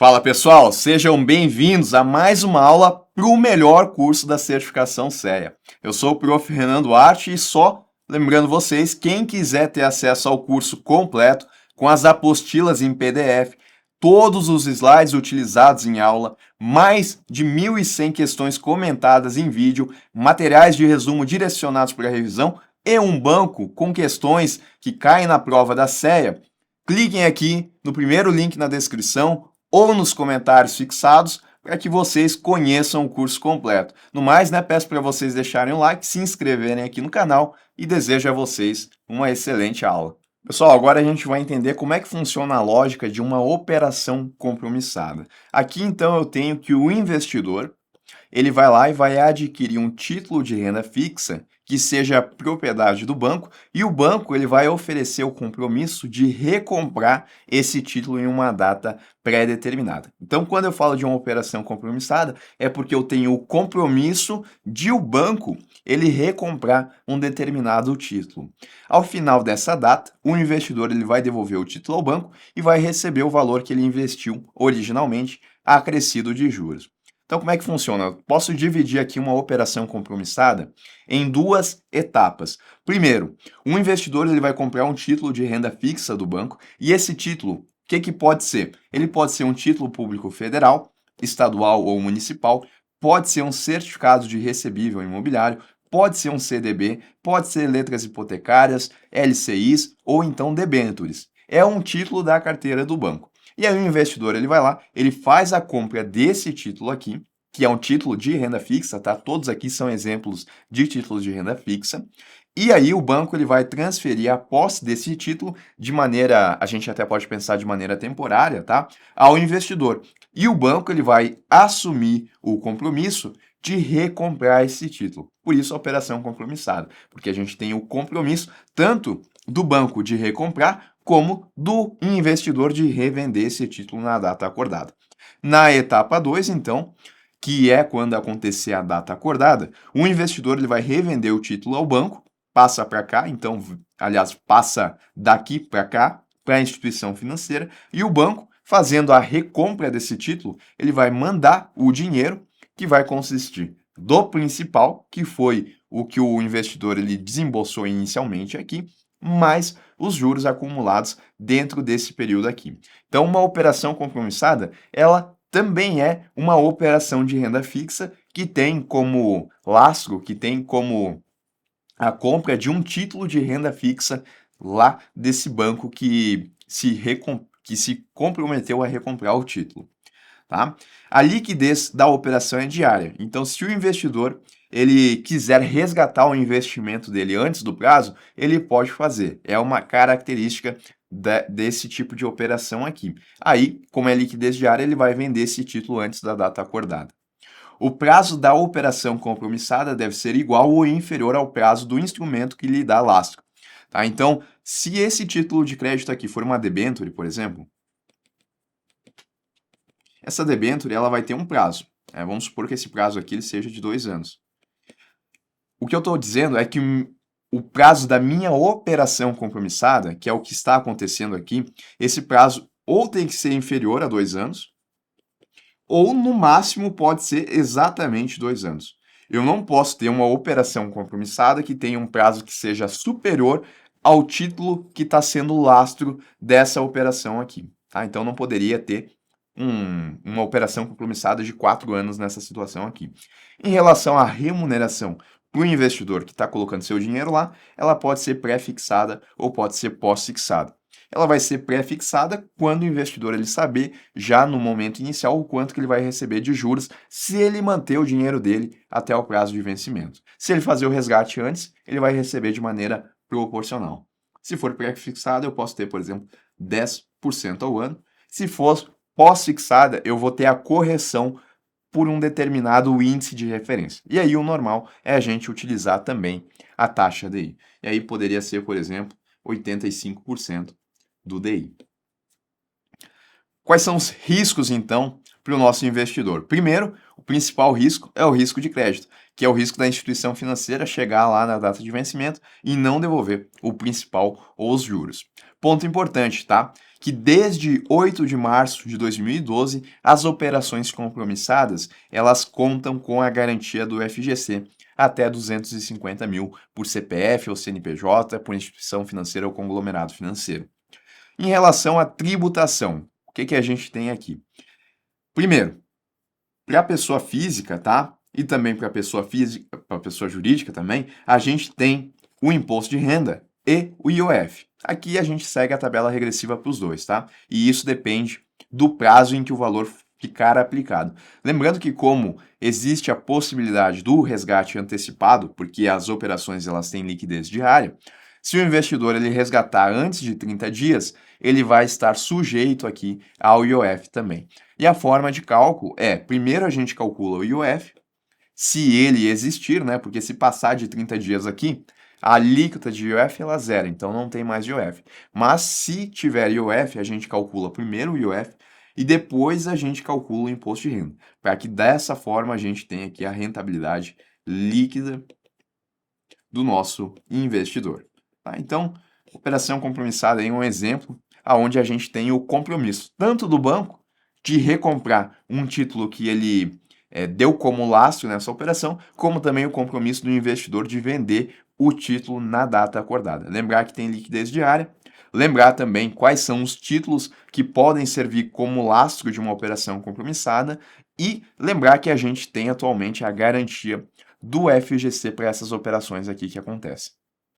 Fala pessoal, sejam bem-vindos a mais uma aula para o melhor curso da certificação CEA. Eu sou o Prof. Renan Duarte e só lembrando vocês, quem quiser ter acesso ao curso completo, com as apostilas em PDF, todos os slides utilizados em aula, mais de 1.100 questões comentadas em vídeo, materiais de resumo direcionados para a revisão e um banco com questões que caem na prova da CEA, cliquem aqui no primeiro link na descrição ou nos comentários fixados para que vocês conheçam o curso completo. No mais, peço para vocês deixarem o like, se inscreverem aqui no canal e desejo a vocês uma excelente aula. Pessoal, agora a gente vai entender como é que funciona a lógica de uma operação compromissada. Aqui, então, eu tenho que o investidor, ele vai lá e vai adquirir um título de renda fixa que seja propriedade do banco e o banco ele vai oferecer o compromisso de recomprar esse título em uma data pré-determinada. Então, quando eu falo de uma operação compromissada, é porque eu tenho o compromisso de o banco ele recomprar um determinado título. Ao final dessa data, o investidor ele vai devolver o título ao banco e vai receber o valor que ele investiu originalmente, acrescido de juros. Então, como é que funciona? Eu posso dividir aqui uma operação compromissada em duas etapas. Primeiro, um investidor ele vai comprar um título de renda fixa do banco e esse título, o que pode ser? Ele pode ser um título público federal, estadual ou municipal, pode ser um certificado de recebível imobiliário, pode ser um CDB, pode ser letras hipotecárias, LCIs ou então debêntures. É um título da carteira do banco. E aí o investidor ele vai lá, ele faz a compra desse título aqui, que é um título de renda fixa, tá? Todos aqui são exemplos de títulos de renda fixa. E aí o banco ele vai transferir a posse desse título de maneira, a gente até pode pensar de maneira temporária, tá? Ao investidor. E o banco ele vai assumir o compromisso de recomprar esse título. Por isso a operação compromissada, porque a gente tem o compromisso tanto do banco de recomprar como do investidor de revender esse título na data acordada. Na etapa 2, então, que é quando acontecer a data acordada, o investidor ele vai revender o título ao banco, passa para cá, então, aliás, passa daqui para cá, para a instituição financeira, e o banco, fazendo a recompra desse título, ele vai mandar o dinheiro que vai consistir do principal, que foi o que o investidor ele desembolsou inicialmente aqui, mais os juros acumulados dentro desse período aqui. Então, uma operação compromissada, ela também é uma operação de renda fixa que tem como lastro, que tem como a compra de um título de renda fixa lá desse banco que se comprometeu a recomprar o título. Tá? A liquidez da operação é diária. Então, se o investidor ele quiser resgatar o investimento dele antes do prazo, ele pode fazer. É uma característica desse tipo de operação aqui. Aí, como é liquidez diária, ele vai vender esse título antes da data acordada. O prazo da operação compromissada deve ser igual ou inferior ao prazo do instrumento que lhe dá lastro. Tá? Então, se esse título de crédito aqui for uma debênture, por exemplo, essa debênture ela vai ter um prazo. Vamos supor que esse prazo aqui ele seja de 2 anos. O que eu estou dizendo é que o prazo da minha operação compromissada, que é o que está acontecendo aqui, esse prazo ou tem que ser inferior a 2 anos, ou no máximo pode ser exatamente 2 anos. Eu não posso ter uma operação compromissada que tenha um prazo que seja superior ao título que está sendo lastro dessa operação aqui. Tá? Então não poderia ter uma operação compromissada de 4 anos nessa situação aqui. Em relação à remuneração para o investidor que está colocando seu dinheiro lá, ela pode ser pré-fixada ou pode ser pós-fixada. Ela vai ser pré-fixada quando o investidor ele saber, já no momento inicial, o quanto que ele vai receber de juros se ele manter o dinheiro dele até o prazo de vencimento. Se ele fazer o resgate antes, ele vai receber de maneira proporcional. Se for pré-fixada, eu posso ter, por exemplo, 10% ao ano. Se for pós-fixada, eu vou ter a correção por um determinado índice de referência. E aí o normal é a gente utilizar também a taxa DI. E aí poderia ser, por exemplo, 85% do DI. Quais são os riscos, então, para o nosso investidor? Primeiro, o principal risco é o risco de crédito, que é o risco da instituição financeira chegar lá na data de vencimento e não devolver o principal ou os juros. Ponto importante, tá? que desde 8 de março de 2012, as operações compromissadas, elas contam com a garantia do FGC até 250 mil por CPF ou CNPJ, por instituição financeira ou conglomerado financeiro. Em relação à tributação, o que a gente tem aqui? Primeiro, para a pessoa física, tá? E também para a pessoa física, para a pessoa jurídica também, a gente tem o imposto de renda e o IOF. Aqui a gente segue a tabela regressiva para os dois, tá? E isso depende do prazo em que o valor ficar aplicado. Lembrando que como existe a possibilidade do resgate antecipado, porque as operações elas têm liquidez diária, se o investidor ele resgatar antes de 30 dias, ele vai estar sujeito aqui ao IOF também. E a forma de cálculo é, primeiro a gente calcula o IOF, se ele existir, né? Porque se passar de 30 dias aqui, a alíquota de IOF ela zera, então não tem mais IOF. Mas se tiver IOF, a gente calcula primeiro o IOF e depois a gente calcula o imposto de renda, para que dessa forma a gente tenha aqui a rentabilidade líquida do nosso investidor. Tá? Então, operação compromissada é um exemplo aonde a gente tem o compromisso tanto do banco de recomprar um título que ele deu como lastro nessa operação, como também o compromisso do investidor de vender o título na data acordada. Lembrar que tem liquidez diária, lembrar também quais são os títulos que podem servir como lastro de uma operação compromissada e lembrar que a gente tem atualmente a garantia do FGC para essas operações aqui que acontecem.